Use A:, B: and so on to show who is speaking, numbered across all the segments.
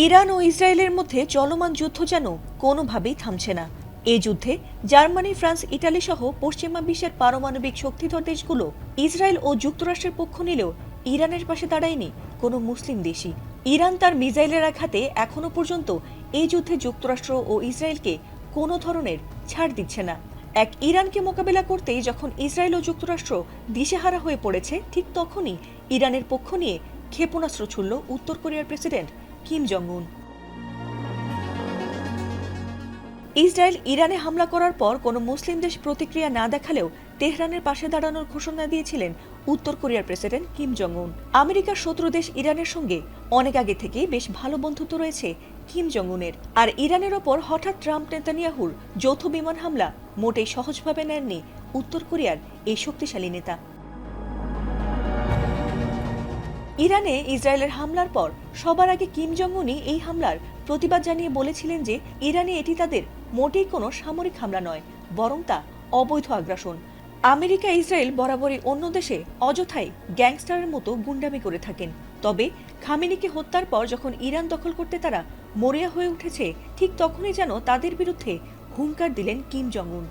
A: Iran ও ইসরায়েলের মধ্যে চলমান যুদ্ধ যেন কোনোভাবেই থামছে না। এই যুদ্ধে জার্মানি, ফ্রান্স, ইটালি সহ পশ্চিমা বিশ্বের পারমাণবিক শক্তিধর দেশগুলো ইসরায়েল ও যুক্তরাষ্ট্রের পক্ষ নিলেও ইরানের পাশে দাঁড়ায়নি কোনো মুসলিম দেশই। ইরান তার মিসাইলের আঘাতে এখনো পর্যন্ত এই যুদ্ধে যুক্তরাষ্ট্র ও ইসরায়েলকে কোনো ধরনের ছাড় দিচ্ছে না। এক ইরানকে মোকাবেলা করতেই যখন ইসরায়েল ও যুক্তরাষ্ট্র দিশেহারা হয়ে পড়েছে, ঠিক তখনই ইরানের পক্ষ নিয়ে ক্ষেপণাস্ত্র ছুড়ল উত্তর কোরিয়ার প্রেসিডেন্ট কিম জং উন। ইসরায়েল ইরানে হামলা করার পর কোনো মুসলিম দেশ প্রতিক্রিয়া না দেখালেও তেহরানের পাশে দাঁড়ানোর ঘোষণা দিয়েছিলেন উত্তর কোরিয়ার প্রেসিডেন্ট কিম জং উন। আমেরিকার শত্রু দেশ ইরানের সঙ্গে অনেক আগে থেকেই বেশ ভালো বন্ধুত্ব রয়েছে কিম জং উনের। আর ইরানের ওপর হঠাৎ ট্রাম্প নেতানিয়াহুর যৌথ বিমান হামলা মোটেই সহজভাবে নেননি উত্তর কোরিয়ার এই শক্তিশালী নেতা। ইরানে ইসরায়েলের হামলার পর সবার আগে কিম জং উনই এই হামলার প্রতিবাদ জানিয়ে বলেছিলেন যে ইরানে এটি তাদের মোটেই কোনো সামরিক হামলা নয়, বরং তা অবৈধ আগ্রাসন। আমেরিকা ইসরায়েল বরাবরই অন্য দেশে অযথাই গ্যাংস্টারের মতো গুন্ডামি করে থাকেন, তবে খামেনিকে হত্যার পর যখন ইরান দখল করতে তারা মরিয়া হয়ে উঠেছে, ঠিক তখনই যেন তাদের বিরুদ্ধে হুঙ্কার দিলেন কিম জং উন।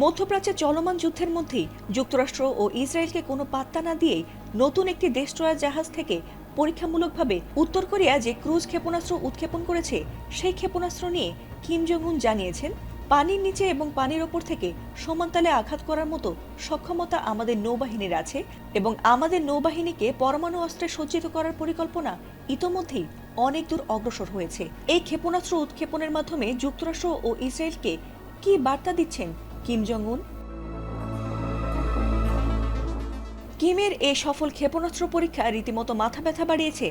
A: মধ্যপ্রাচ্যে চলমান যুদ্ধের মধ্যেই যুক্তরাষ্ট্র ও ইসরায়েলকে কোনো পাত্তা না দিয়েই নতুন একটি ডেস্ট্রয়ার জাহাজ থেকে পরীক্ষামূলকভাবে উত্তর কোরিয়া যে ক্রুজ ক্ষেপণাস্ত্র উৎক্ষেপণ করেছে, সেই ক্ষেপণাস্ত্র নিয়ে কিম জং উন জানিয়েছেন, পানির নিচে এবং পানির ওপর থেকে সমানতালে আঘাত করার মতো সক্ষমতা আমাদের নৌবাহিনীর আছে এবং আমাদের নৌবাহিনীকে পরমাণু অস্ত্রে সজ্জিত করার পরিকল্পনা ইতোমধ্যেই অনেক দূর অগ্রসর হয়েছে। এই ক্ষেপণাস্ত্র উৎক্ষেপণের মাধ্যমে যুক্তরাষ্ট্র ও ইসরায়েলকে কি বার্তা দিচ্ছেন কিম জং উন? কিমের এই সফল ক্ষেপণাস্ত্র পরীক্ষা রীতিমতো মাথা ব্যথা বাড়িয়েছে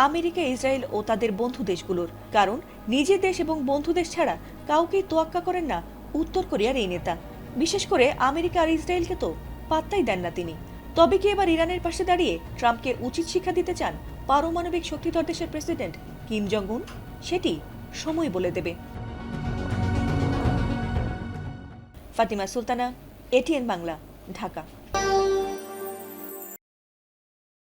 A: আমেরিকা, ইসরায়েল ও তাদের বন্ধু দেশগুলোর। কারণ নিজের দেশ এবং বন্ধু দেশ ছাড়া কাউকেই তোয়াক্কা করেন না উত্তর কোরিয়ার এই নেতা। বিশেষ করে আমেরিকা আর ইসরায়েলকে তো পাত্তাই দেন না তিনি। তবে কি এবার ইরানের পাশে দাঁড়িয়ে ট্রাম্পকে উচিত শিক্ষা দিতে চান পারমাণবিক শক্তিধর দেশের প্রেসিডেন্ট কিম জং উন? সেটি সময় বলে দেবে। ফাতিমা সুলতানা, এটিএন বাংলা, ঢাকা।